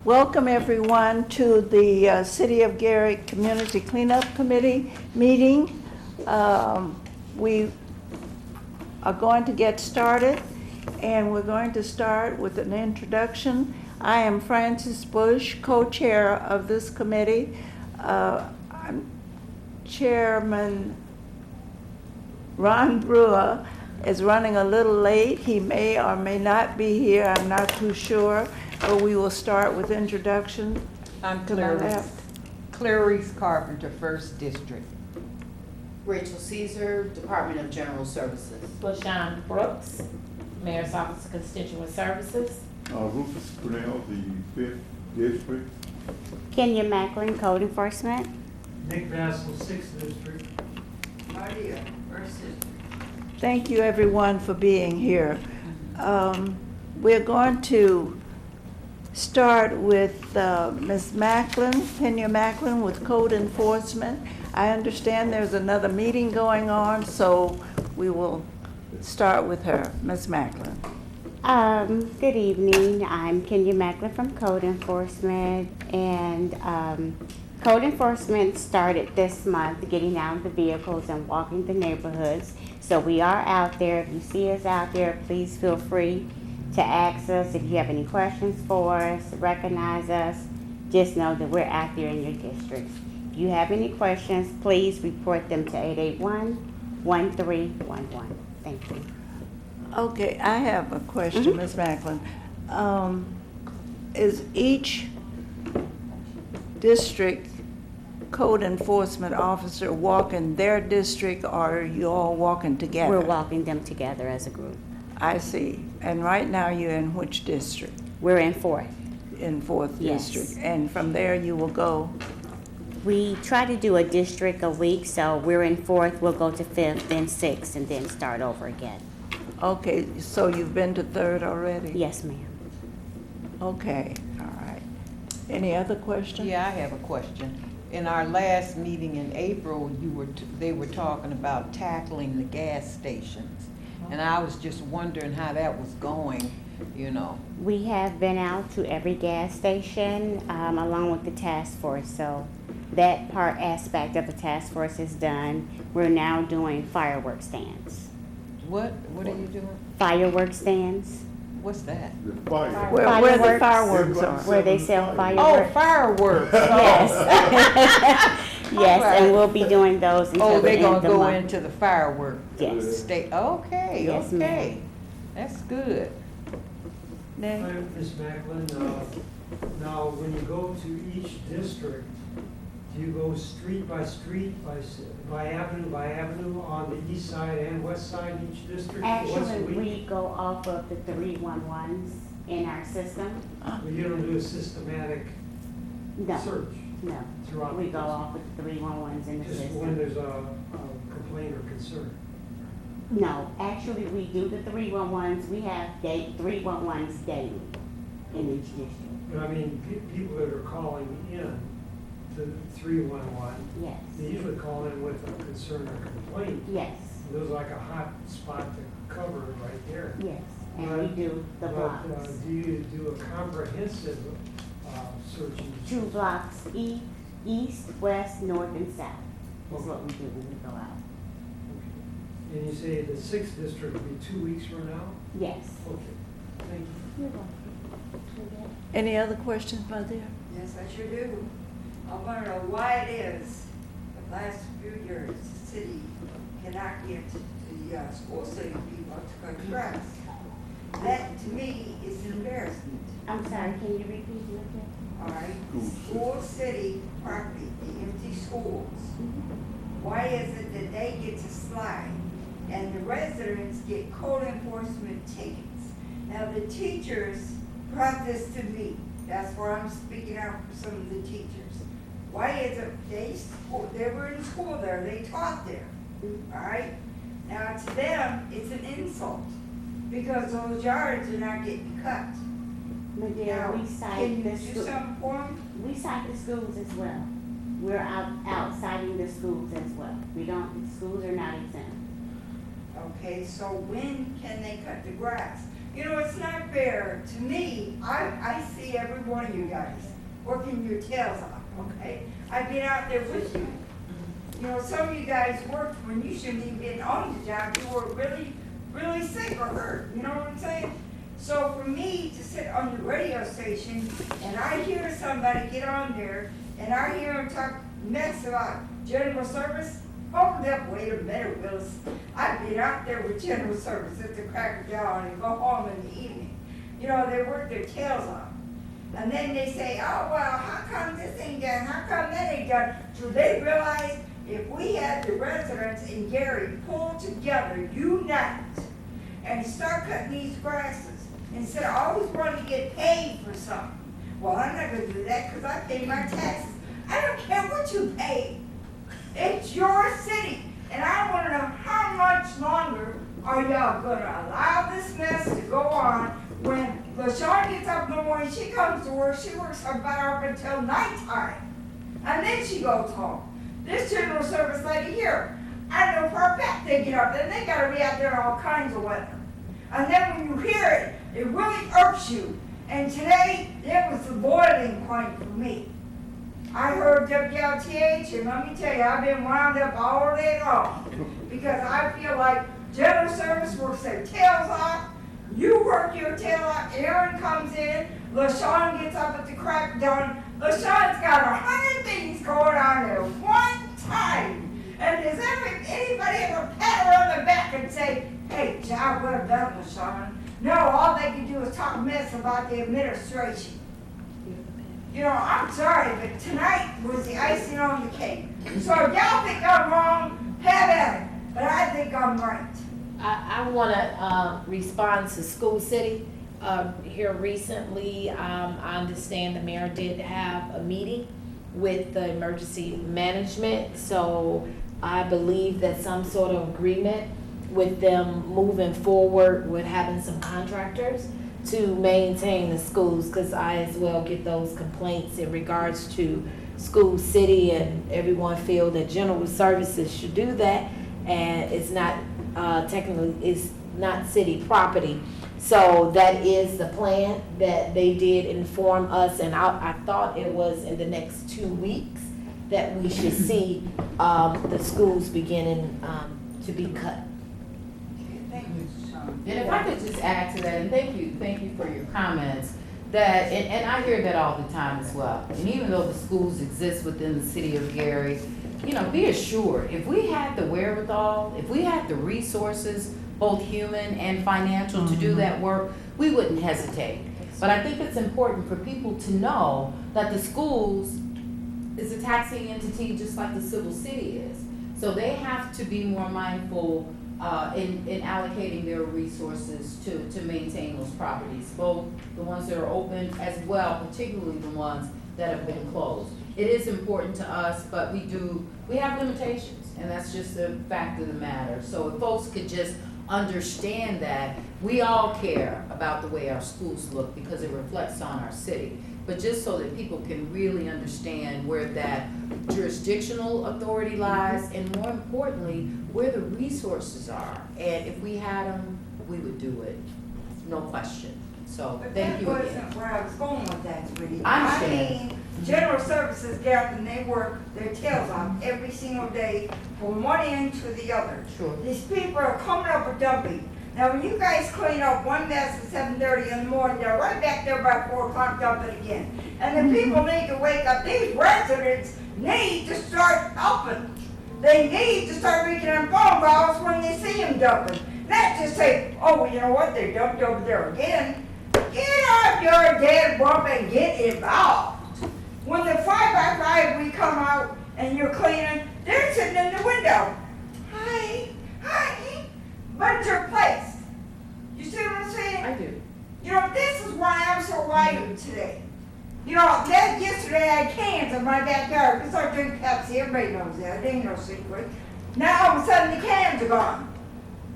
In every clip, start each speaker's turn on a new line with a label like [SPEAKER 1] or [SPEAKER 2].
[SPEAKER 1] Welcome everyone to the City of Gary Community Cleanup Committee meeting. We are going to get started, and we're going to start with an introduction. I am Frances Bush, co-chair of this committee. I'm Chairman Ron Brewer is running a little late. He may or may not be here. I'm not too sure. But we will start with introduction.
[SPEAKER 2] I'm
[SPEAKER 1] To my left.
[SPEAKER 2] Clarice Carpenter, First District.
[SPEAKER 3] Rachel Caesar, Department of General Services.
[SPEAKER 4] LaShawn Brooks, Mayor's Office of Constituent Services.
[SPEAKER 5] Rufus Brunel, the 5th District.
[SPEAKER 6] Kenya Macklin, Code Enforcement.
[SPEAKER 7] Nick Vassal, 6th District.
[SPEAKER 3] Maria, First District.
[SPEAKER 1] Thank you, everyone, for being here. We're going to start with Ms. Macklin, Kenya Macklin with Code Enforcement. I understand there's another meeting going on, so we will start with her. Ms. Macklin.
[SPEAKER 6] Good evening. I'm Kenya Macklin from Code Enforcement, and Code Enforcement started this month getting out the vehicles and walking the neighborhoods. So we are out there. If you see us out there, please feel free to ask us if you have any questions for us, recognize us. Just know that we're out there in your districts. If you have any questions, please report them to 881-1311. Thank you.
[SPEAKER 1] Okay, I have a question, Ms. Macklin. Is each district code enforcement officer walking their district, or are you all walking together?
[SPEAKER 6] We're walking them together as a group.
[SPEAKER 1] I see. And right now you're in which district?
[SPEAKER 6] We're in 4th.
[SPEAKER 1] In 4th
[SPEAKER 6] Yes.
[SPEAKER 1] District. And from there you will go?
[SPEAKER 6] We try to do a district a week, so we're in 4th, we'll go to 5th, then 6th, and then start over again.
[SPEAKER 1] Okay, so you've been to 3rd already?
[SPEAKER 6] Yes, ma'am.
[SPEAKER 1] Okay, all right. Any other questions?
[SPEAKER 2] Yeah, I have a question. In our last meeting in April, they were talking about tackling the gas stations. And I was just wondering how that was going, you know.
[SPEAKER 6] We have been out to every gas station, along with the task force, so that aspect of the task force is done. We're now doing firework stands.
[SPEAKER 2] What are you doing?
[SPEAKER 6] Firework stands,
[SPEAKER 2] What's that?
[SPEAKER 5] The fire.
[SPEAKER 1] Where the
[SPEAKER 6] Fireworks.
[SPEAKER 1] fireworks are?
[SPEAKER 6] where they sell
[SPEAKER 2] Oh,
[SPEAKER 6] fireworks.
[SPEAKER 2] fireworks.
[SPEAKER 6] Yes. Yes,
[SPEAKER 2] Alright.
[SPEAKER 6] and we'll be doing those until
[SPEAKER 2] Oh,
[SPEAKER 6] the
[SPEAKER 2] they're
[SPEAKER 6] end
[SPEAKER 2] gonna
[SPEAKER 6] of the
[SPEAKER 2] go
[SPEAKER 6] month.
[SPEAKER 2] into the firework
[SPEAKER 6] Yes.
[SPEAKER 2] state. Okay,
[SPEAKER 6] Yes,
[SPEAKER 2] okay.
[SPEAKER 6] ma'am.
[SPEAKER 2] That's good.
[SPEAKER 1] Nick?
[SPEAKER 7] I'm Ms. Macklin. Now, when you go to each district, do you go street, by avenue on the east side and west side each district? once a
[SPEAKER 6] Actually,
[SPEAKER 7] week?
[SPEAKER 6] we go off of the 311s in our system.
[SPEAKER 7] But you don't do a systematic
[SPEAKER 6] No,
[SPEAKER 7] search
[SPEAKER 6] no.
[SPEAKER 7] throughout the
[SPEAKER 6] We go
[SPEAKER 7] district?
[SPEAKER 6] off with the 311s in the
[SPEAKER 7] Just when
[SPEAKER 6] system.
[SPEAKER 7] there's a complaint or concern?
[SPEAKER 6] No, actually, we do the 311s. We have 311s daily in each district.
[SPEAKER 7] But I mean, people that are calling in to 311,
[SPEAKER 6] Yes,
[SPEAKER 7] they usually call in with a concern or complaint.
[SPEAKER 6] yes,
[SPEAKER 7] There's like a hot spot to cover right there.
[SPEAKER 6] yes. And we do the
[SPEAKER 7] But,
[SPEAKER 6] blocks.
[SPEAKER 7] do you do a comprehensive search? each-
[SPEAKER 6] 2 blocks east, west, north, and south is what we do when we go out.
[SPEAKER 7] And you say the 6th district will be 2 weeks from now?
[SPEAKER 6] Yes.
[SPEAKER 7] Okay, thank you.
[SPEAKER 6] You're welcome.
[SPEAKER 1] Any other questions, my dear?
[SPEAKER 8] Yes, I sure do. I want to know why it is the last few years, the city cannot get the school city people to cut grass. That, to me, is an embarrassment,
[SPEAKER 6] I'm sorry, can you repeat your question?
[SPEAKER 8] all right? School city property, the empty schools. Why is it that they get to slide and the residents get code enforcement tickets? Now, the teachers brought this to me. That's where I'm speaking out for some of the teachers. Why is it they were in school there, they taught there, all right? Now, to them, it's an insult because those yards are not getting cut.
[SPEAKER 6] My dear,
[SPEAKER 8] Now,
[SPEAKER 6] we
[SPEAKER 8] can
[SPEAKER 6] cite
[SPEAKER 8] you
[SPEAKER 6] the
[SPEAKER 8] do
[SPEAKER 6] school.
[SPEAKER 8] something for them?
[SPEAKER 6] We cite the schools as well. We're out citing the schools as well. The schools are not exempt.
[SPEAKER 8] Okay, so when can they cut the grass? You know, it's not fair to me. I see every one of you guys working your tails off, okay? I've been out there with you. You know, some of you guys worked when you shouldn't even been on the job. You were really, really sick or hurt, you know what I'm saying? So for me to sit on the radio station and I hear somebody get on there and I hear them talk mess about general service, hold up, wait a minute, Willis. I've been out there with general service at the crack of dawn and go home in the evening. You know, they work their tails off. And then they say, oh, well, how come this ain't done? How come that ain't done? Do they realize if we had the residents in Gary pull together, unite, and start cutting these grasses, instead of always wanting to get paid for something? Well, I'm not gonna do that because I pay my taxes. I don't care what you pay. It's your city. And I wanna know how much longer are y'all gonna allow this mess to go on when LaShawn gets up in the morning, she comes to work, she works her butt up until nighttime. And then she goes home. This general service lady here, I know for a fact they get up and they gotta be out there in all kinds of weather. And then when you hear it, it really irks you. And today, it was the boiling point for me. I heard WLTH, and let me tell you, I've been wound up all day long. Because I feel like general service works their tails off, you work your tail off, Aaron comes in, LaShawn gets up at the crack of dawn. LaShawn's got 100 things going on at one time. And does anybody ever pat her on the back and say, hey, job well done, LaShawn? No, all they can do is talk mess about the administration. You know, I'm sorry, but tonight was the icing on the cake. So if y'all think I'm wrong, have at it. But I think I'm right.
[SPEAKER 4] I want to respond to School City. Here recently, I understand the mayor did have a meeting with the emergency management. So I believe that some sort of agreement with them moving forward with having some contractors to maintain the schools, because I as well get those complaints in regards to School City, and everyone feel that general services should do that, and it's not technically, it's not city property. So that is the plan that they did inform us, and I thought it was in the next 2 weeks that we should see the schools beginning to be cut.
[SPEAKER 8] Thank you, Sean.
[SPEAKER 9] And if I could just add to that, and thank you for your comments, that, and I hear that all the time as well. And even though the schools exist within the city of Gary, you know, be assured, if we had the wherewithal, if we had the resources, both human and financial, to do that work, we wouldn't hesitate. But I think it's important for people to know that the schools is a taxing entity just like the civil city is. So they have to be more mindful in allocating their resources to maintain those properties, both the ones that are open as well, particularly the ones that have been closed. It is important to us, but we have limitations, and that's just the fact of the matter. So if folks could just understand that we all care about the way our schools look because it reflects on our city, but just so that people can really understand where that jurisdictional authority lies, and more importantly, where the resources are. And if we had them, we would do it, no question. So
[SPEAKER 8] But
[SPEAKER 9] thank you
[SPEAKER 8] that
[SPEAKER 9] again.
[SPEAKER 8] wasn't where I was going with that, sweetie.
[SPEAKER 9] I understand.
[SPEAKER 8] mean, general services get up and they work their tails off every single day from one end to the other.
[SPEAKER 9] Sure.
[SPEAKER 8] These people are coming up with dumping. Now, when you guys clean up one mess at 7:30 in the morning, they're right back there by 4 o'clock dumping again. And the people need to wake up. These residents need to start helping. They need to start making them phone calls when they see them dumping. Not just say, oh, well, you know what, they dumped over there again. Get off your dead bump and get involved. When the 5x5 we come out and you're cleaning, they're sitting in the window. Hi, but it's your place. You see what I'm saying?
[SPEAKER 9] I do.
[SPEAKER 8] You know, this is why I'm so wired today. You know, that yesterday I had cans in my backyard because I drink Pepsi. Everybody knows that. It ain't no secret. Now all of a sudden the cans are gone.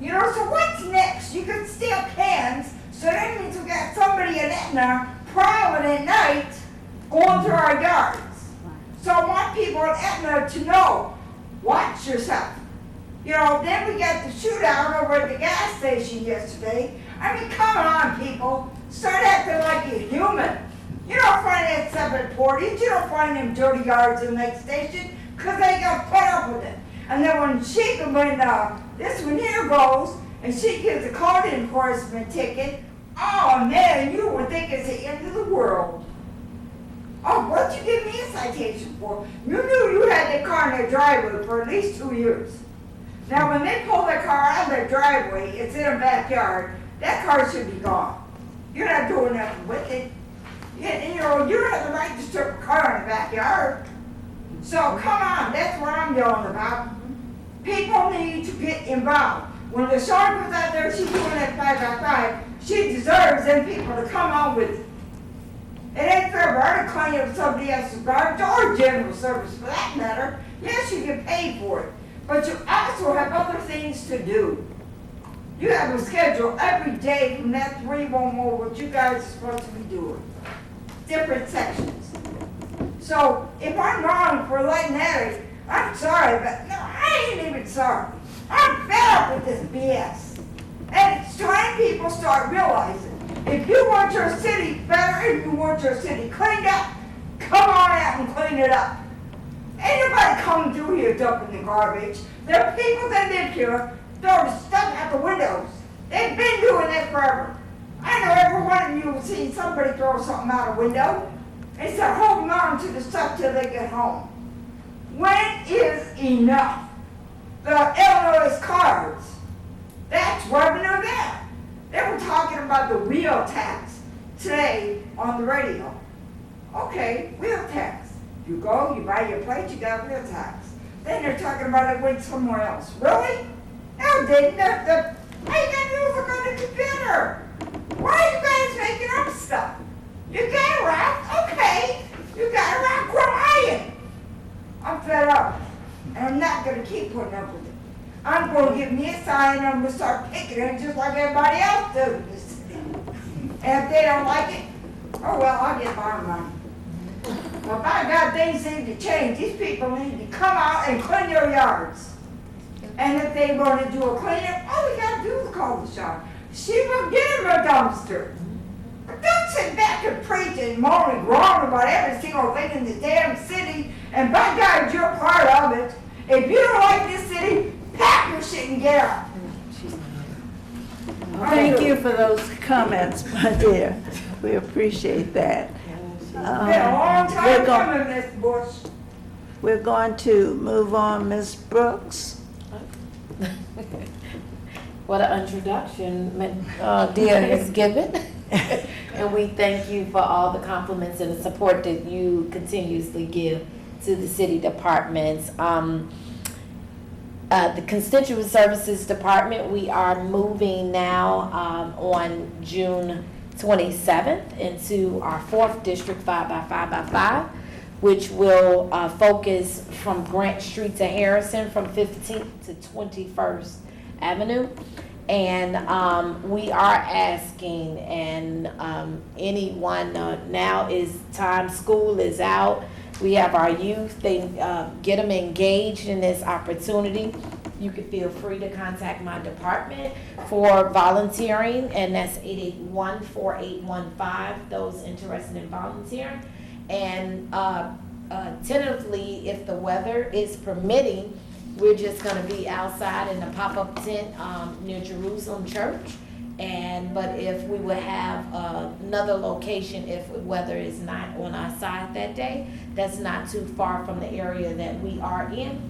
[SPEAKER 8] You know, so what's next? You can steal cans, so that means we got somebody in Etna prowling at night going through our yards. So I want people in Etna to know, watch yourself. You know, then we got the shootout over at the gas station yesterday. I mean, come on, people, start acting like you're human. You don't find that stuff at Portage, you don't find them dirty yards in Lake Station, because they got put up with it. And then when this one here goes, and she gets a code enforcement ticket, oh man, you would think it's the end of the world. Oh, what'd you give me a citation for? You knew you had that car in their driveway for at least 2 years. Now, when they pull their car out of their driveway, it's in a backyard, that car should be gone. You're not doing nothing with it. You don't have the right to strip a car in the backyard. So, come on, that's what I'm yelling about. People need to get involved. When the short goes out there, she's doing that 5x5, she deserves them people to come on with it. It ain't fair for her to clean up somebody else's garbage or general service for that matter. Yes, you get paid for it, but you also have other things to do. You have a schedule every day from that 311 what you guys are supposed to be doing. Different sections. So if I'm wrong for letting that, I'm sorry, but no, I ain't even sorry. I'm fed up with this BS. And it's time people start realizing, if you want your city better, if you want your city cleaned up, come on out and clean it up. Ain't nobody coming through here dumping the garbage. There are people that live here throwing stuff out the windows. They've been doing that forever. I know every one of you have seen somebody throw something out a window and start holding on to the stuff till they get home. When is enough? The Illinois cards, that's revenue there. They were talking about the wheel tax today on the radio. Okay, wheel tax. You go, you buy your plate, you got wheel tax. Then they're talking about it went somewhere else. Really? No, they didn't. All you gotta do is look on the computer. Why are you guys making up stuff? You got a rock? Okay. You got a rock? Where are you? I'm fed up. And I'm not gonna keep putting up with it. I'm gonna give me a sign and I'm gonna start picking it just like everybody else does. And if they don't like it, oh well, I'll get my money. But by God, things need to change. These people need to come out and clean their yards. And if they want to do a cleanup, all we gotta do is call the shop. She will get him a dumpster. But don't sit back and preach and moan and groan about every single thing in the damn city. And by God, you're part of it. If you don't like this city, pack your shit and get out.
[SPEAKER 1] Thank you for those comments, my dear. We appreciate that.
[SPEAKER 8] It's been a long time
[SPEAKER 1] We're go-
[SPEAKER 8] coming, Miss Bush.
[SPEAKER 1] We're going to move on, Ms. Brooks.
[SPEAKER 4] What an introduction, dear Ms. Gibbon. And we thank you for all the compliments and the support that you continuously give to the city departments. The Constituent Services Department, we are moving now on June 27th into our 4th District 5x5x5, which will focus from Grant Street to Harrison from 15th to 21st Avenue. And we are asking, and anyone, now is time, school is out. We have our youth, they get them engaged in this opportunity. You can feel free to contact my department for volunteering, and that's 881-4815, those interested in volunteering. And tentatively, if the weather is permitting, we're just gonna be outside in the pop-up tent near Jerusalem Church. But if we would have another location, if weather is not on our side that day, that's not too far from the area that we are in.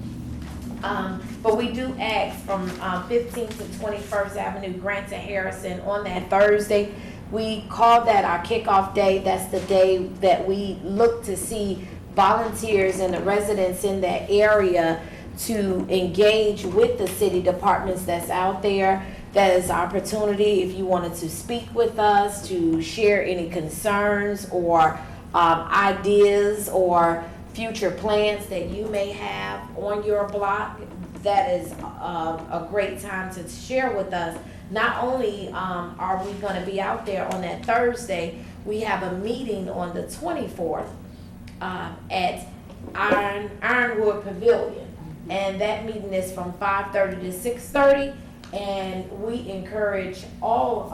[SPEAKER 4] But we do ask from 15th to 21st Avenue, Grant to Harrison on that Thursday. We call that our kickoff day. That's the day that we look to see volunteers and the residents in that area to engage with the city departments that's out there. That is opportunity if you wanted to speak with us, to share any concerns or ideas or future plans that you may have on your block. That is a great time to share with us. Not only are we going to be out there on that Thursday, we have a meeting on the 24th at Ironwood Pavilion. And that meeting is from 5:30 to 6:30. And we encourage all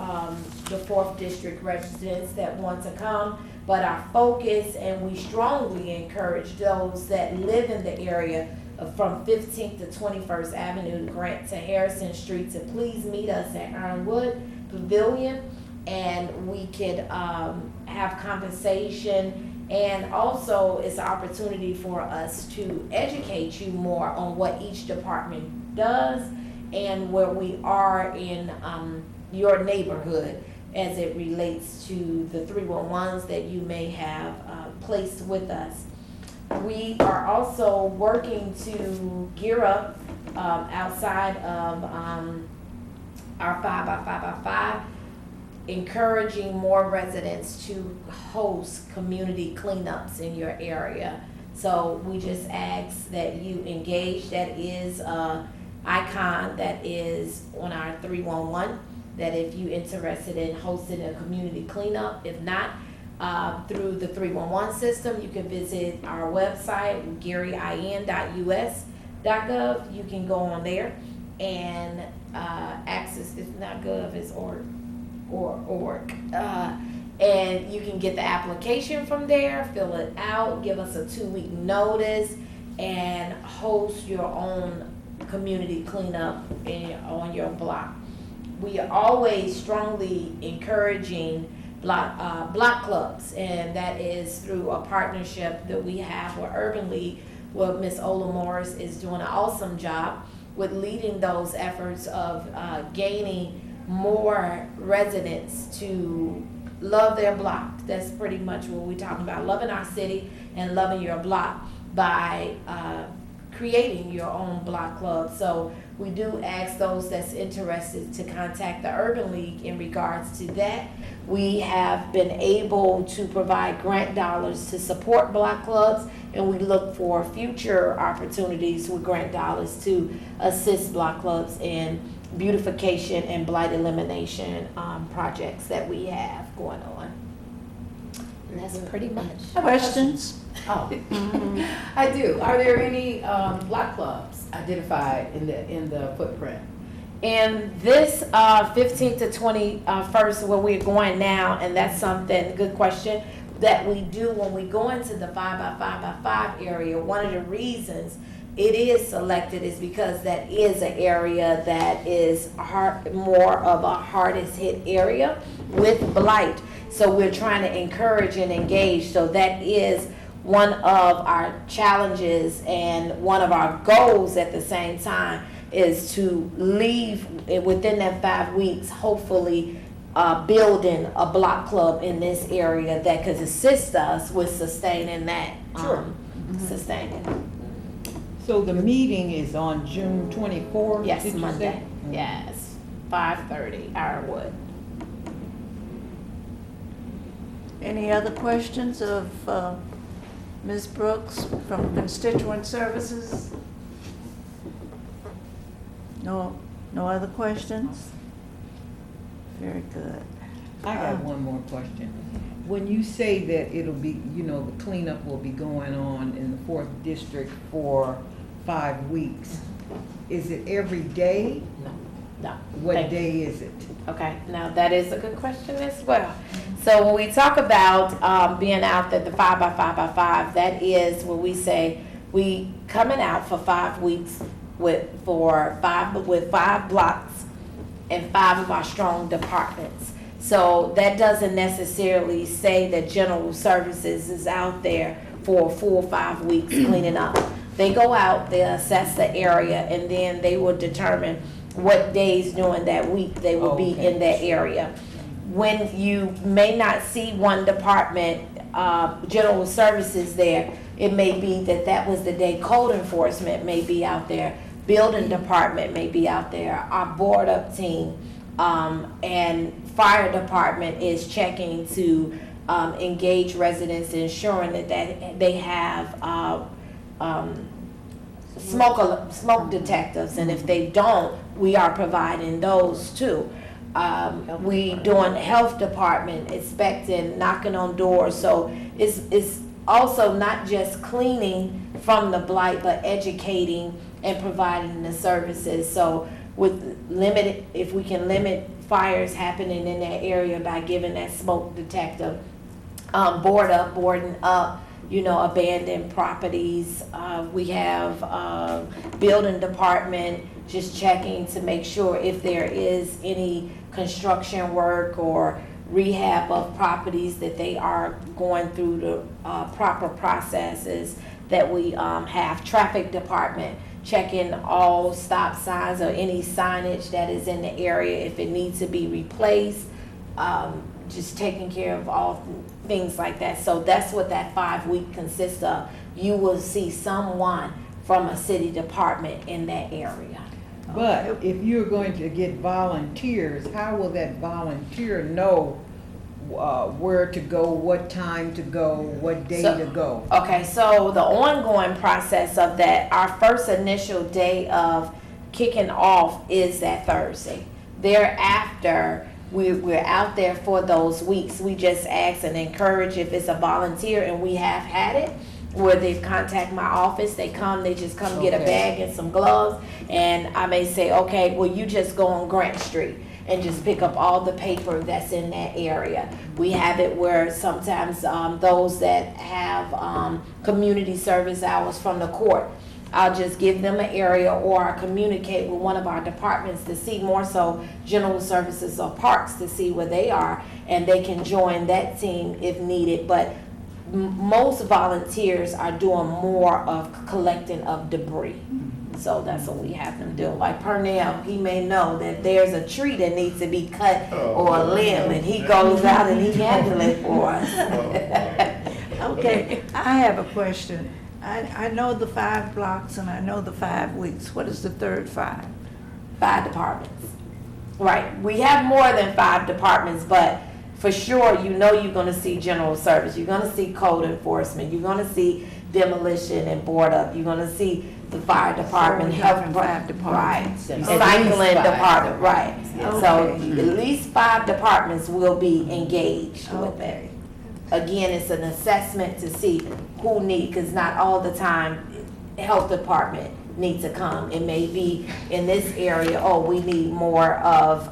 [SPEAKER 4] the 4th District residents that want to come, but our focus, and we strongly encourage those that live in the area from 15th to 21st Avenue, Grant to Harrison Street, to please meet us at Ironwood Pavilion, and we could have conversation. And also, it's an opportunity for us to educate you more on what each department does and where we are in your neighborhood as it relates to the 311s that you may have placed with us. We are also working to gear up outside of our 5x5x5, encouraging more residents to host community cleanups in your area. So we just ask that you engage. That is an icon that is on our 311, that if you're interested in hosting a community cleanup, if not, through the 311 system, you can visit our website, GaryIN.us.gov. You can go on there and access, it's not gov, it's org. And you can get the application from there, fill it out, give us a 2-week notice, and host your own community cleanup on your block. We are always strongly encouraging block clubs, and that is through a partnership that we have with Urban League, where Miss Ola Morris is doing an awesome job with leading those efforts of gaining more residents to love their block. That's pretty much what we're talking about, loving our city and loving your block by creating your own block club. So we do ask those that's interested to contact the Urban League in regards to that. We have been able to provide grant dollars to support block clubs, and we look for future opportunities with grant dollars to assist block clubs in beautification and blight elimination projects that we have going on. And that's pretty much.
[SPEAKER 1] Questions?
[SPEAKER 9] Oh, I do. Are there any block clubs identified in the footprint?
[SPEAKER 4] And this 15th to 21st, where we're going now, and that's something, good question, that we do when we go into the 5x5x5 area. One of the reasons it is selected is because that is an area that is more of a hardest hit area with blight. So we're trying to encourage and engage. So that is one of our challenges, and one of our goals at the same time is to leave within that 5 weeks, hopefully building a block club in this area that could assist us with sustaining that. Sustaining.
[SPEAKER 2] So the meeting is on June 24th?
[SPEAKER 4] Yes,
[SPEAKER 2] did you
[SPEAKER 4] Monday.
[SPEAKER 2] say?
[SPEAKER 4] Yes, 5:30, Ironwood.
[SPEAKER 1] Any other questions of Ms. Brooks from Constituent Services? No other questions? Very good.
[SPEAKER 2] I got one more question. When you say that it'll be, the cleanup will be going on in the 4th District for 5 weeks, is it every day?
[SPEAKER 4] No.
[SPEAKER 2] What
[SPEAKER 4] Thank you.
[SPEAKER 2] day is it?
[SPEAKER 4] Okay, now that is a good question as well. So when we talk about being out at the 5x5x5, that is where we say we coming out for 5 weeks with 5 blocks and 5 of our strong departments. So that doesn't necessarily say that general services is out there for a full 5 weeks cleaning up. They go out, they assess the area, and then they will determine what days during that week they will be in that area. When you may not see one department, general services there, it may be that was the day code enforcement may be out there, building department may be out there, our board up team, and fire department is checking to engage residents, ensuring that they have smoke detectors, and if they don't, we are providing those too. We doing health department inspecting, knocking on doors, so it's also not just cleaning from the blight, but educating and providing the services. So with limited, if we can limit fires happening in that area by giving that smoke detector, boarding up, you know, abandoned properties. We have, building department just checking to make sure if there is any construction work or rehab of properties that they are going through the, proper processes, that we, have traffic department checking all stop signs or any signage that is in the area if it needs to be replaced, just taking care of all things like that. So that's what that 5 week consists of. You will see someone from a city department in that area.
[SPEAKER 2] But if you're going to get volunteers, how will that volunteer know where to go, what time to go, what day to go?
[SPEAKER 4] Okay, so the ongoing process of that, our first initial day of kicking off is that Thursday. Thereafter, we're out there for those weeks. We just ask and encourage if it's a volunteer, and we have had it, where they contact my office, they just come get a bag and some gloves, and I may say, okay, well, you just go on Grant Street and just pick up all the paper that's in that area. We have it where sometimes those that have community service hours from the court, I'll just give them an area, or I communicate with one of our departments to see, more so general services or parks, to see where they are, and they can join that team if needed. But most volunteers are doing more of collecting of debris. So that's what we have them do. Like Pernell, he may know that there's a tree that needs to be cut or a limb, and he goes out and he handles it for us.
[SPEAKER 1] Okay, I have a question. I know the 5 blocks and I know the 5 weeks. What is the third 5?
[SPEAKER 4] 5 departments. Right. We have more than 5 departments, but for sure, you know, you're going to see general service. You're going to see code enforcement. You're going to see demolition and board up. You're going to see the fire department,
[SPEAKER 1] So we're
[SPEAKER 4] health
[SPEAKER 1] having
[SPEAKER 4] department,
[SPEAKER 1] 5 departments.
[SPEAKER 4] right,
[SPEAKER 9] At
[SPEAKER 4] cycling
[SPEAKER 9] least 5.
[SPEAKER 4] department, right. So
[SPEAKER 1] Okay.
[SPEAKER 4] at least 5 departments will be engaged with it.
[SPEAKER 1] Okay.
[SPEAKER 4] Again, it's an assessment to see who need, because not all the time health department need to come. It may be in this area, oh, we need more of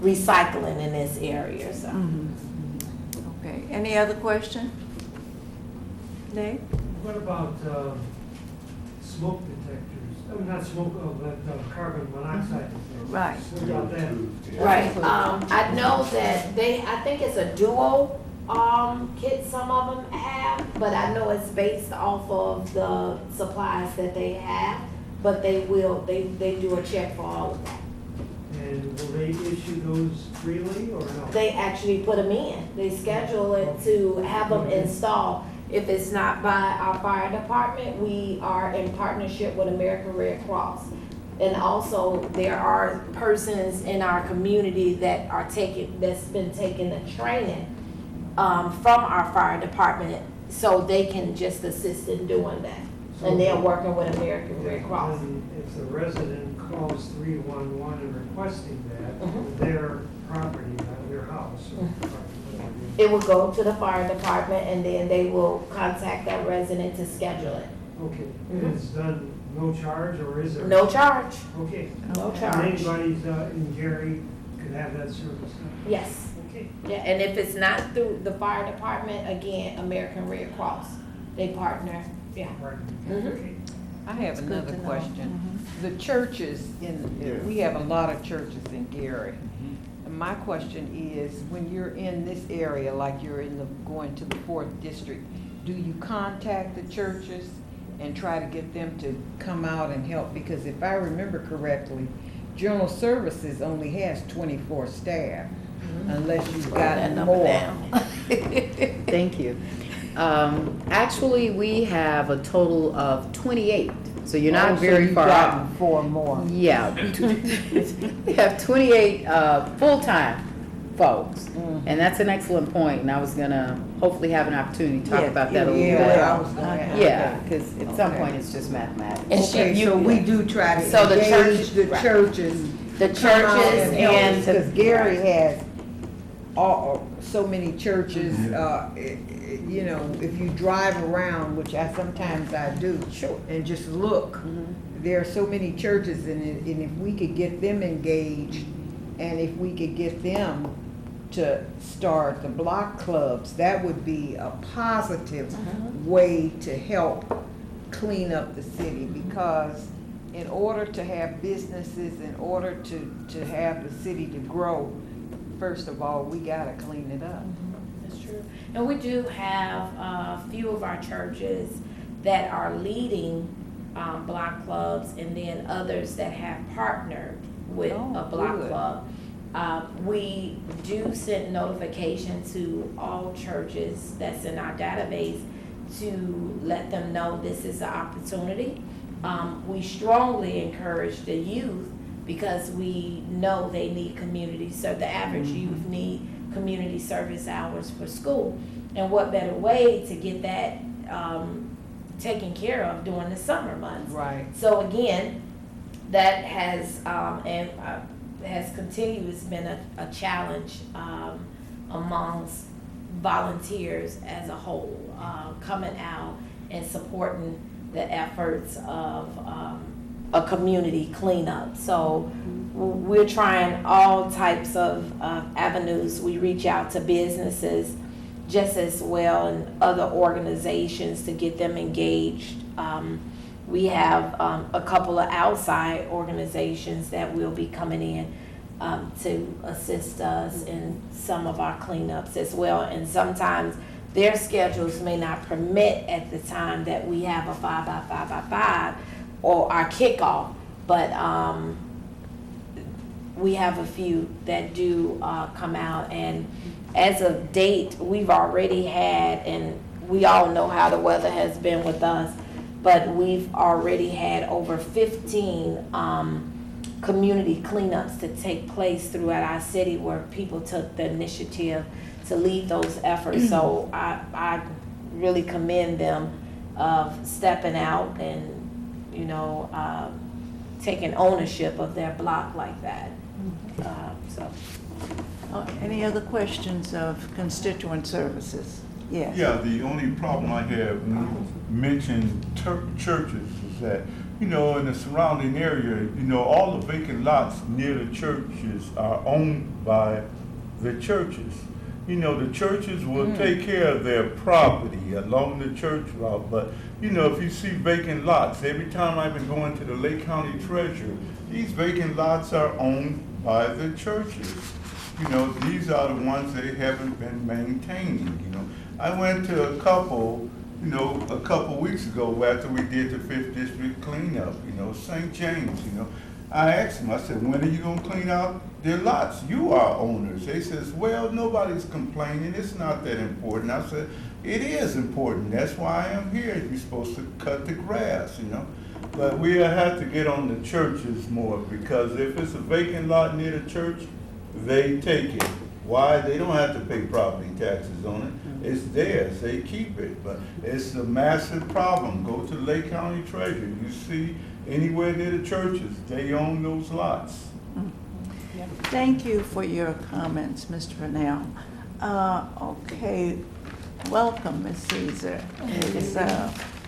[SPEAKER 4] recycling in this area, so.
[SPEAKER 1] Okay, any other question? Dave?
[SPEAKER 7] What about smoke detectors? Oh, not smoke, but carbon monoxide detectors.
[SPEAKER 1] Right.
[SPEAKER 7] What about that?
[SPEAKER 4] Right, I know that I think it's a duo kit some of them have, but I know it's based off of the supplies that they have, but they do a check for all of that.
[SPEAKER 7] And will they issue those freely or no?
[SPEAKER 4] They actually put them in, they schedule it to have them installed. If it's not by our fire department, we are in partnership with American Red Cross. And also, there are persons in our community that's been taking the training from our fire department, so they can just assist in doing that. And they're working with American Red Cross.
[SPEAKER 7] And if the resident calls 311 and requesting that, their property, not their house or property.
[SPEAKER 4] It will go to the fire department, and then they will contact that resident to schedule it.
[SPEAKER 7] Okay, and it's done no charge, or is there?
[SPEAKER 4] No charge,
[SPEAKER 7] Okay.
[SPEAKER 4] no
[SPEAKER 7] And
[SPEAKER 4] charge.
[SPEAKER 7] anybody's in Gary could have that service?
[SPEAKER 4] Yes.
[SPEAKER 7] Okay.
[SPEAKER 4] Yeah, and if it's not through the fire department, again, American Red Cross, they partner, yeah.
[SPEAKER 7] Right.
[SPEAKER 4] Mhm.
[SPEAKER 7] Okay.
[SPEAKER 2] I have
[SPEAKER 1] good
[SPEAKER 2] another
[SPEAKER 1] to know.
[SPEAKER 2] question. The churches we have a lot of churches in Gary. And my question is, when you're in this area, like you're going to the 4th district, do you contact the churches and try to get them to come out and help? Because if I remember correctly, General Services only has 24 staff, unless you've
[SPEAKER 4] That
[SPEAKER 2] got
[SPEAKER 4] number
[SPEAKER 2] more.
[SPEAKER 4] down.
[SPEAKER 9] Thank you. Actually, we have a total of 28, so you're not
[SPEAKER 2] Oh, so
[SPEAKER 9] very
[SPEAKER 2] you've
[SPEAKER 9] far
[SPEAKER 2] gotten
[SPEAKER 9] off.
[SPEAKER 2] 4 more.
[SPEAKER 9] Yeah. We have 28 full-time folks, and that's an excellent point, and I was gonna hopefully have an opportunity to talk
[SPEAKER 2] Yeah,
[SPEAKER 9] about that a little
[SPEAKER 2] yeah,
[SPEAKER 9] bit.
[SPEAKER 2] I was gonna ask
[SPEAKER 9] Yeah,
[SPEAKER 2] that.
[SPEAKER 9] because at some
[SPEAKER 2] Okay.
[SPEAKER 9] point, it's just mathematics.
[SPEAKER 4] And she-
[SPEAKER 2] Okay, so we do try to
[SPEAKER 4] So the
[SPEAKER 2] engage
[SPEAKER 4] church-
[SPEAKER 2] the
[SPEAKER 4] right.
[SPEAKER 2] churches.
[SPEAKER 4] The churches and
[SPEAKER 2] Because Gary has so many churches, you know, if you drive around, which sometimes I do.
[SPEAKER 9] Sure.
[SPEAKER 2] And just look, there are so many churches in it, and if we could get them engaged, and if we could get them to start the block clubs, that would be a positive way to help clean up the city, because in order to have businesses, in order to have the city to grow, first of all, we gotta clean it up.
[SPEAKER 4] That's true. And we do have a few of our churches that are leading block clubs, and then others that have partnered with
[SPEAKER 2] Oh,
[SPEAKER 4] a block
[SPEAKER 2] good.
[SPEAKER 4] club. We do send notification to all churches that's in our database to let them know this is an opportunity. We strongly encourage the youth, because we know they need community, so the average youth need community service hours for school. And what better way to get that taken care of during the summer months?
[SPEAKER 2] Right.
[SPEAKER 4] So again, that has, has continued, it's been a challenge amongst volunteers as a whole, coming out and supporting the efforts of a community cleanup. So we're trying all types of avenues. We reach out to businesses just as well, and other organizations to get them engaged. We have a couple of outside organizations that will be coming in to assist us in some of our cleanups as well. And sometimes their schedules may not permit at the time that we have a 5x5x5 or our kickoff, but we have a few that do come out. And as of date, we've already had, and we all know how the weather has been with us, but we've already had over 15 community cleanups to take place throughout our city, where people took the initiative to lead those efforts. So I really commend them of stepping out and, taking ownership of their block like that.
[SPEAKER 1] Any other questions of constituent services? Yes.
[SPEAKER 5] Yeah, the only problem I have when you mention churches is that, in the surrounding area, all the vacant lots near the churches are owned by the churches. The churches will take care of their property along the church route, but, if you see vacant lots, every time I've been going to the Lake County Treasurer, these vacant lots are owned by the churches. These are the ones they haven't been maintaining, I went to a couple weeks ago after we did the 5th District cleanup, St. James, I asked them, I said, when are you gonna clean out their lots? You are owners. They says, well, nobody's complaining, it's not that important. I said, it is important, that's why I am here. You're supposed to cut the grass, But we have to get on the churches more, because if it's a vacant lot near the church, they take it. Why? They don't have to pay property taxes on it. It's theirs, they keep it. But it's a massive problem. Go to the Lake County Treasurer. You see anywhere near the churches, they own those lots.
[SPEAKER 1] Thank you for your comments, Mr. Purnell. Okay, welcome, Ms. Caesar. It's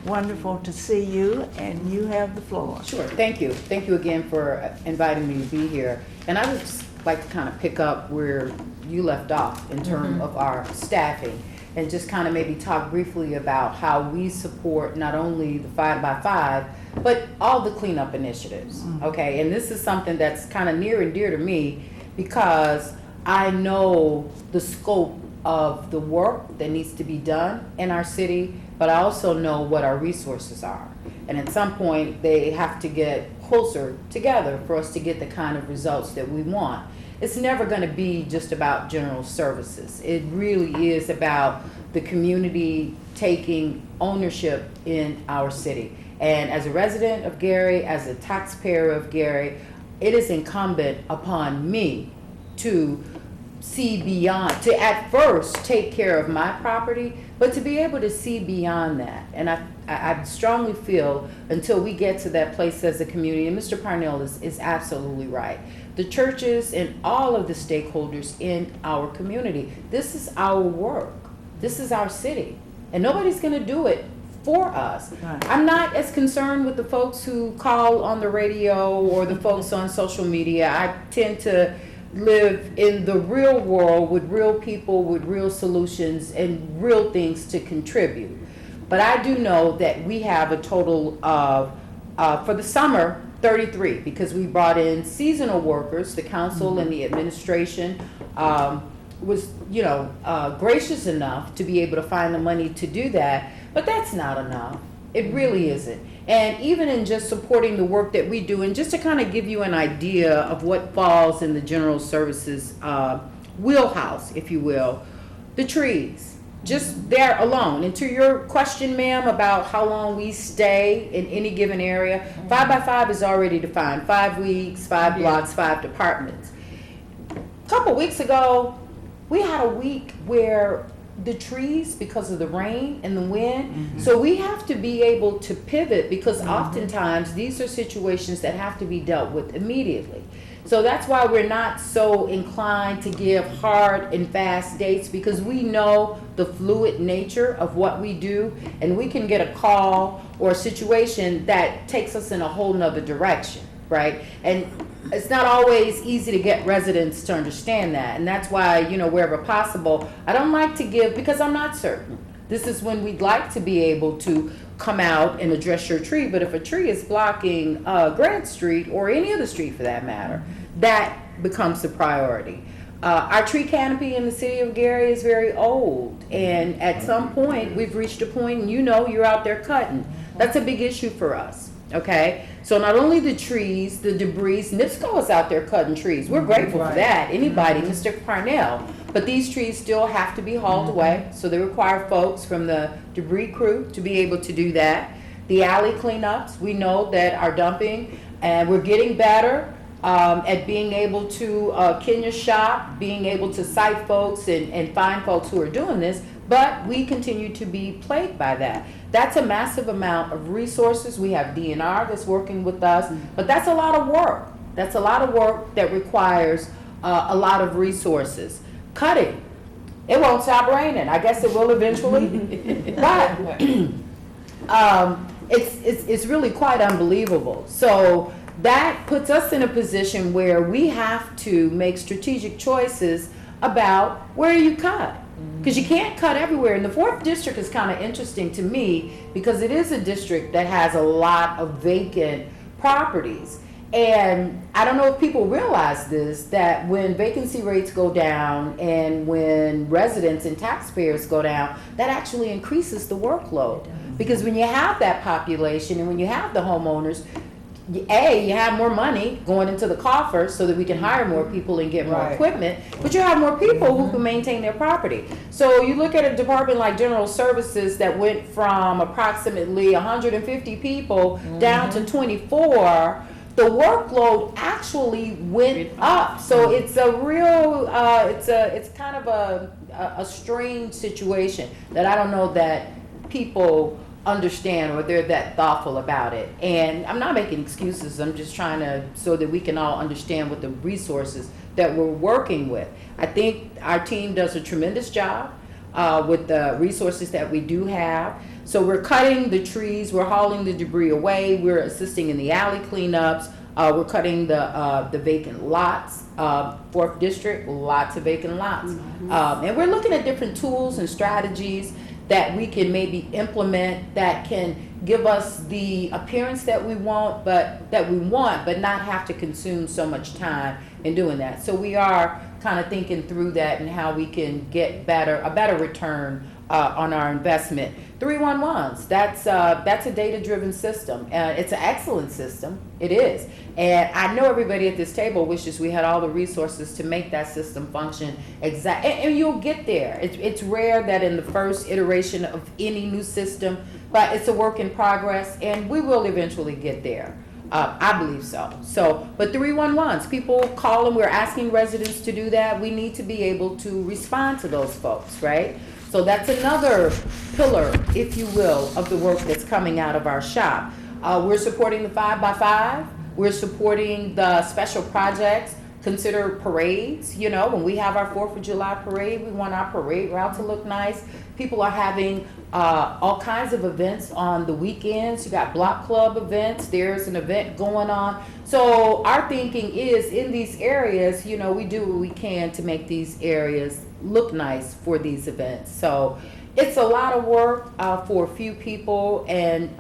[SPEAKER 1] wonderful to see you, and you have the floor.
[SPEAKER 9] Sure, thank you. Thank you again for inviting me to be here. And I would just like to kind of pick up where you left off in terms of our staffing, and just kind of maybe talk briefly about how we support not only the 5x5, but all the cleanup initiatives, okay? And this is something that's kind of near and dear to me, because I know the scope of the work that needs to be done in our city, but I also know what our resources are. And at some point, they have to get closer together for us to get the kind of results that we want. It's never going to be just about general services. It really is about the community taking ownership in our city. And as a resident of Gary, as a taxpayer of Gary, it is incumbent upon me to see beyond, to at first take care of my property, but to be able to see beyond that. And I strongly feel, until we get to that place as a community, and Mr. Parnell is absolutely right, the churches and all of the stakeholders in our community, this is our work. This is our city. And nobody's gonna do it for us.
[SPEAKER 1] Right.
[SPEAKER 9] I'm not as concerned with the folks who call on the radio or the folks on social media. I tend to live in the real world with real people, with real solutions and real things to contribute. But I do know that we have a total of, for the summer, 33, because we brought in seasonal workers. The council and the administration was, gracious enough to be able to find the money to do that. But that's not enough. It really isn't. And even in just supporting the work that we do, and just to kind of give you an idea of what falls in the general services wheelhouse, if you will, the trees. Just there alone. And to your question, ma'am, about how long we stay in any given area, 5 by 5 is already defined. 5 weeks, 5 blocks, 5 departments. A couple weeks ago, we had a week where the trees, because of the rain and the wind, so we have to be able to pivot, because oftentimes these are situations that have to be dealt with immediately. So that's why we're not so inclined to give hard and fast dates, because we know the fluid nature of what we do, and we can get a call or a situation that takes us in a whole nother direction, right? And it's not always easy to get residents to understand that. And that's why, wherever possible, I don't like to give, because I'm not certain. This is when we'd like to be able to come out and address your tree. But if a tree is blocking Grant Street, or any other street for that matter, that becomes the priority. Our tree canopy in the city of Gary is very old. And at some point, we've reached a point, and you're out there cutting. That's a big issue for us. Okay, so not only the trees, the debris, NIPSCO is out there cutting trees. We're grateful for that. Anybody, Mr. Parnell. But these trees still have to be hauled away, so they require folks from the debris crew to be able to do that. The alley cleanups, we know that are dumping, and we're getting better at being able to Kenya shop, being able to cite folks and find folks who are doing this, but we continue to be plagued by that. That's a massive amount of resources. We have DNR that's working with us, but that's a lot of work. That's a lot of work that requires a lot of resources. Cutting, it won't stop raining. I guess it will eventually, but it's really quite unbelievable. So that puts us in a position where we have to make strategic choices about where you cut. Because you can't cut everywhere. And the 4th district is kind of interesting to me, because it is a district that has a lot of vacant properties. And I don't know if people realize this, that when vacancy rates go down and when residents and taxpayers go down, that actually increases the workload. Because when you have that population and when you have the homeowners, you have more money going into the coffers so that we can hire more people and get more equipment, but you have more people who can maintain their property. So you look at a department like General Services that went from approximately 150 people down to 24, the workload actually went up. So it's a real, it's kind of a strange situation that I don't know that people understand, or they're that thoughtful about it. And I'm not making excuses. I'm just trying to, so that we can all understand what the resources that we're working with. I think our team does a tremendous job with the resources that we do have. So we're cutting the trees, we're hauling the debris away, we're assisting in the alley cleanups, we're cutting the vacant lots. 4th district, lots of vacant lots. And we're looking at different tools and strategies that we can maybe implement that can give us the appearance that we want, but not have to consume so much time in doing that. So we are kind of thinking through that and how we can get a better return on our investment. 311s, that's a data-driven system. It's an excellent system. It is. And I know everybody at this table wishes we had all the resources to make that system function exact. And you'll get there. It's rare that in the first iteration of any new system, but it's a work in progress, and we will eventually get there. I believe so. But 311s, people call and we're asking residents to do that. We need to be able to respond to those folks, right? So that's another pillar, if you will, of the work that's coming out of our shop. We're supporting the 5 by 5. We're supporting the special projects. consider parades, you know, when we have our 4th of July parade, we want our parade route to look nice. People are having all kinds of events on the weekends. You got block club events, there's an event going on. So our thinking is in these areas, you know, we do what we can to make these areas look nice for these events. So it's a lot of work for a few people, and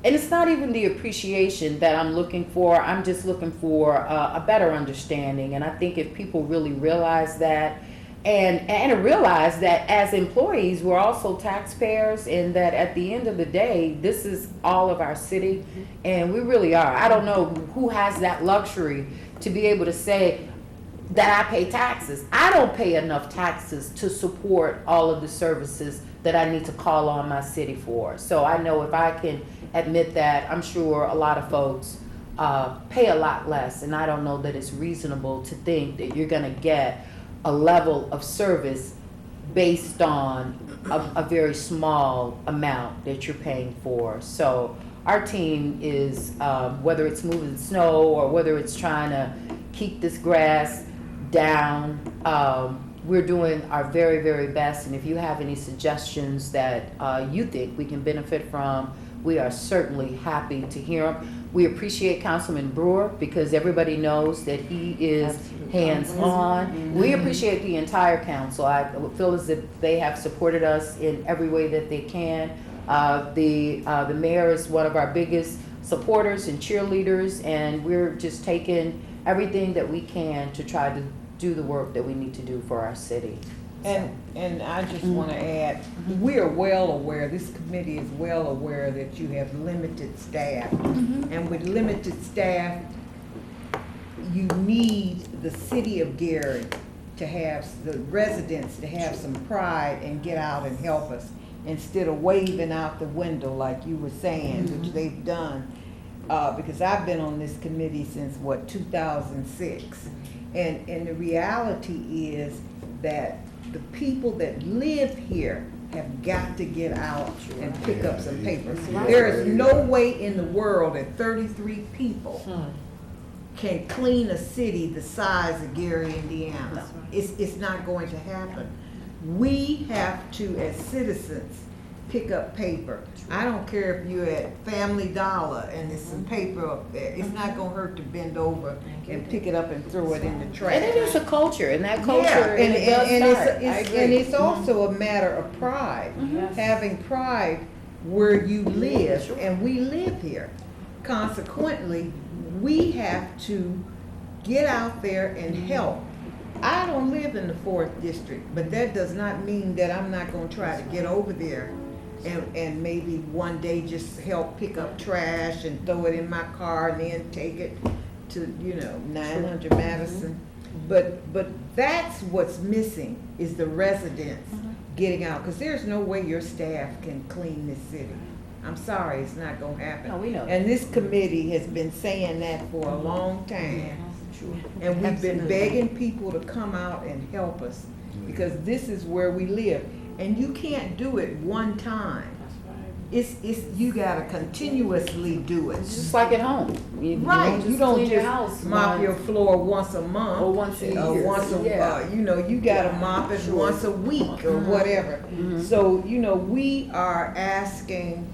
[SPEAKER 9] and it's not even the appreciation that I'm looking for. I'm just looking for a better understanding. And I think if people really realize that, and realize that as employees, we're also taxpayers, and that at the end of the day, this is all of our city, and we really are. I don't know who has that luxury to be able to say that I pay taxes. I don't pay enough taxes to support all of the services that I need to call on my city for. So I know if I can admit that, I'm sure a lot of folks pay a lot less, and I don't know that it's reasonable to think that you're gonna get a level of service based on a very small amount that you're paying for. So our team is, whether it's moving snow or whether it's trying to keep this grass down, we're doing our very, very best. And if you have any suggestions that you think we can benefit from, we are certainly happy to hear them. We appreciate Councilman Brewer because everybody knows that he is hands-on. We appreciate the entire council. I feel as if they have supported us in every way that they can. The mayor is one of our biggest supporters and cheerleaders, and we're just taking everything that we can to try to do the work that we need to do for our city.
[SPEAKER 2] And I just want to add, we are well aware, this committee is well aware that you have limited staff. And with limited staff, you need the city of Gary to have, the residents to have some pride and get out and help us instead of waving out the window like you were saying, which they've done. Because I've been on this committee since, 2006. And the reality is that the people that live here have got to get out and pick up some papers. There is no way in the world that 33 people can clean a city the size of Gary, Indiana. It's not going to happen. We have to, as citizens, pick up paper. I don't care if you're at Family Dollar and there's some paper up there. It's not gonna hurt to bend over and pick it up and throw it in the trash.
[SPEAKER 9] And it is a culture, and that culture,
[SPEAKER 2] Yeah,
[SPEAKER 9] and it does start.
[SPEAKER 2] and it's also a matter of pride. Having pride where you live, and we live here. Consequently, we have to get out there and help. I don't live in the 4th district, but that does not mean that I'm not gonna try to get over there and maybe one day just help pick up trash and throw it in my car and then take it to, 900 Madison. But that's what's missing is the residents getting out, because there's no way your staff can clean this city. I'm sorry, it's not gonna happen.
[SPEAKER 9] No, we know.
[SPEAKER 2] And this committee has been saying that for a long time. And we've been begging people to come out and help us, because this is where we live. And you can't do it one time. It's you gotta continuously do it.
[SPEAKER 9] It's just like at home. You
[SPEAKER 2] You don't
[SPEAKER 9] clean your
[SPEAKER 2] just
[SPEAKER 9] house
[SPEAKER 2] mop
[SPEAKER 9] once.
[SPEAKER 2] your floor once a month.
[SPEAKER 9] Or once a year.
[SPEAKER 2] You gotta mop it once a week or whatever. So, we are asking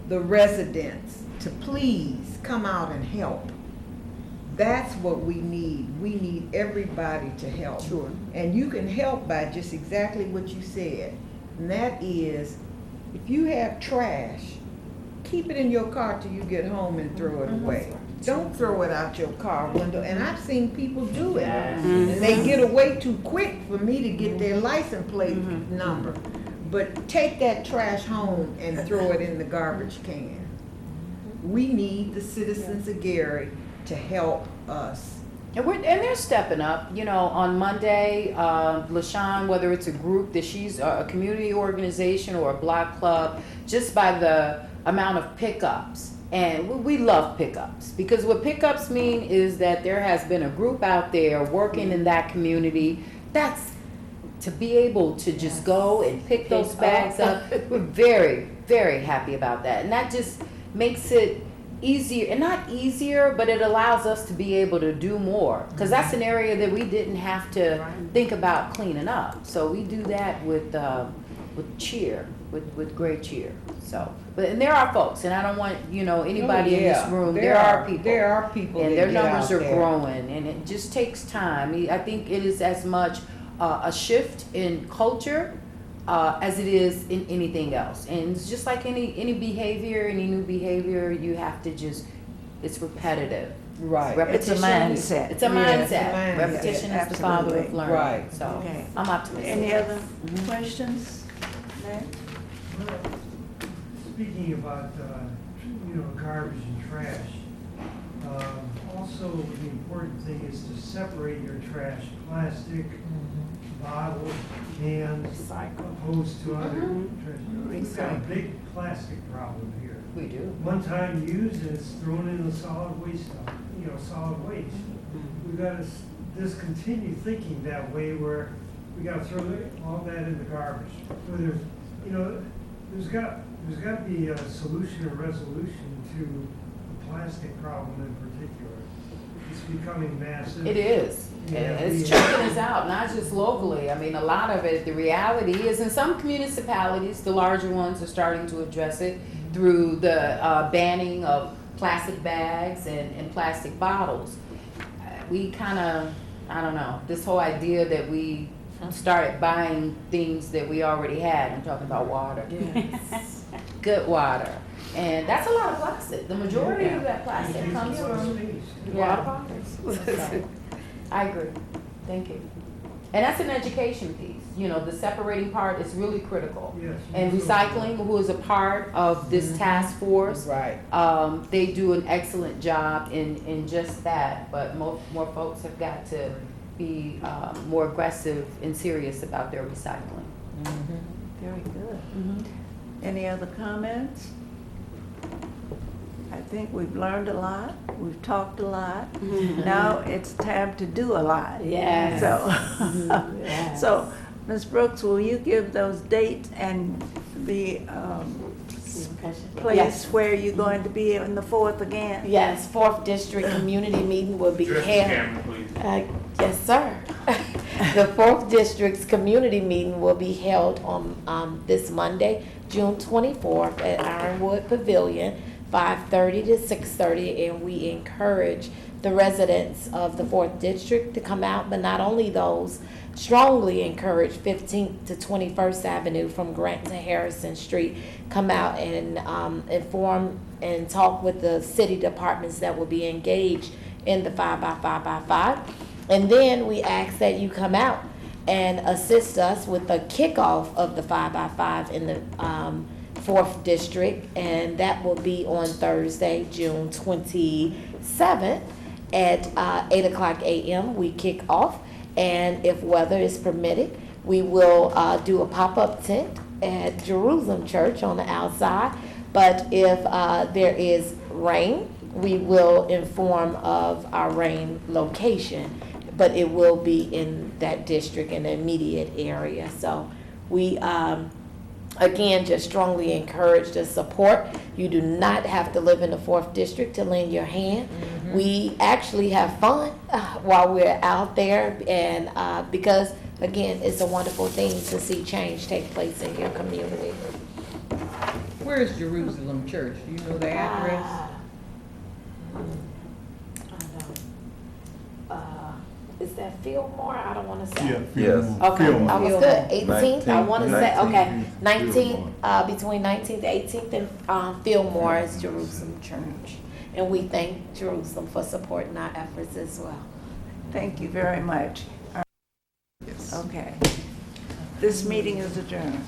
[SPEAKER 2] the residents to please come out and help. That's what we need. We need everybody to help.
[SPEAKER 9] Sure.
[SPEAKER 2] And you can help by just exactly what you said. And that is, if you have trash, keep it in your car till you get home and throw it away. Don't throw it out your car window. And I've seen people do it. And they get away too quick for me to get their license plate number. But take that trash home and throw it in the garbage can. We need the citizens of Gary to help us.
[SPEAKER 9] And they're stepping up. On Monday, LaShawn, whether it's a group that she's a community organization or a block club, just by the amount of pickups. And we love pickups, because what pickups mean is that there has been a group out there working in that community. That's to be able to just go and pick those bags up. We're very, very happy about that. And that just makes it easier, and not easier, but it allows us to be able to do more. Because that's an area that we didn't have to think about cleaning up. So we do that with cheer, with great cheer. So, but, and there are folks, and I don't want, anybody in this room, there are people.
[SPEAKER 2] There are people
[SPEAKER 9] And
[SPEAKER 2] that
[SPEAKER 9] their
[SPEAKER 2] get
[SPEAKER 9] numbers
[SPEAKER 2] out
[SPEAKER 9] are
[SPEAKER 2] there.
[SPEAKER 9] growing, and it just takes time. I think it is as much a shift in culture as it is in anything else. And it's just like any behavior, any new behavior, you have to just, it's repetitive.
[SPEAKER 2] Right.
[SPEAKER 1] It's a
[SPEAKER 9] Repetition-
[SPEAKER 1] mindset.
[SPEAKER 9] It's a
[SPEAKER 2] Yeah, it's a
[SPEAKER 9] mindset.
[SPEAKER 2] mindset.
[SPEAKER 9] Repetition is the father of
[SPEAKER 1] Absolutely.
[SPEAKER 9] learning.
[SPEAKER 2] Right.
[SPEAKER 9] So
[SPEAKER 1] Okay.
[SPEAKER 9] I'm optimistic.
[SPEAKER 1] Any other questions? Matt?
[SPEAKER 7] Well, speaking about, garbage and trash, also the important thing is to separate your trash, plastic, bottles, cans, opposed to other trash. We've got a big plastic problem here.
[SPEAKER 9] We do.
[SPEAKER 7] One time used and it's thrown in the solid waste, solid waste. We've got to discontinue thinking that way where we got to throw all that in the garbage. So there's got to be a solution or resolution to the plastic problem in particular. It's becoming massive.
[SPEAKER 9] It is.
[SPEAKER 7] Yeah,
[SPEAKER 9] And it's
[SPEAKER 7] we-
[SPEAKER 9] choking us out, not just locally. I mean, a lot of it, the reality is in some municipalities, the larger ones are starting to address it through the banning of plastic bags and plastic bottles. We kind of, I don't know, this whole idea that we started buying things that we already had. I'm talking about water. Good water. And that's a lot of plastic. The majority of that plastic
[SPEAKER 7] It takes
[SPEAKER 9] comes
[SPEAKER 7] a lot of
[SPEAKER 9] from
[SPEAKER 7] space.
[SPEAKER 9] water bottles. So, I agree. Thank you. And that's an education piece. The separating part is really critical.
[SPEAKER 7] Yes.
[SPEAKER 9] And recycling, who is a part of this task force,
[SPEAKER 2] Right.
[SPEAKER 9] they do an excellent job in just that. But more folks have got to be more aggressive and serious about their recycling.
[SPEAKER 1] Very good. Any other comments? I think we've learned a lot, we've talked a lot. Now it's time to do a lot.
[SPEAKER 4] Yes.
[SPEAKER 1] So, so, Ms. Brooks, will you give those dates and the place
[SPEAKER 4] Yes.
[SPEAKER 1] where you're going to be on the 4th again?
[SPEAKER 4] Yes, 4th District Community Meeting will be held. Yes, sir. The 4th District's community meeting will be held on this Monday, June 24th at Ironwood Pavilion, 5:30 to 6:30, and we encourage the residents of the 4th District to come out, but not only those, strongly encourage 15th to 21st Avenue from Grant to Harrison Street. Come out and inform and talk with the city departments that will be engaged in the 5x5x5. And then we ask that you come out and assist us with the kickoff of the 5x5 in the 4th District, and that will be on Thursday, June 27th at 8 o'clock a.m. We kick off, and if weather is permitted, we will do a pop-up tent at Jerusalem Church on the outside. But if there is rain, we will inform of our rain location, but it will be in that district in the immediate area. So we again, just strongly encourage the support. You do not have to live in the 4th District to lend your hand. We actually have fun while we're out there, and because, again, it's a wonderful thing to see change take place in your community.
[SPEAKER 2] Where is Jerusalem Church? Do you know the address?
[SPEAKER 4] Is that Fillmore? I don't want to say.
[SPEAKER 5] Yeah.
[SPEAKER 10] Yes.
[SPEAKER 4] Okay,
[SPEAKER 5] Fillmore.
[SPEAKER 4] I was good. 18th, I want to say,
[SPEAKER 10] 19th,
[SPEAKER 4] okay, 19th,
[SPEAKER 5] Fillmore.
[SPEAKER 4] between 19th and 18th, and Fillmore is Jerusalem Church. And we thank Jerusalem for supporting our efforts as well.
[SPEAKER 1] Thank you very much. Okay. This meeting is adjourned.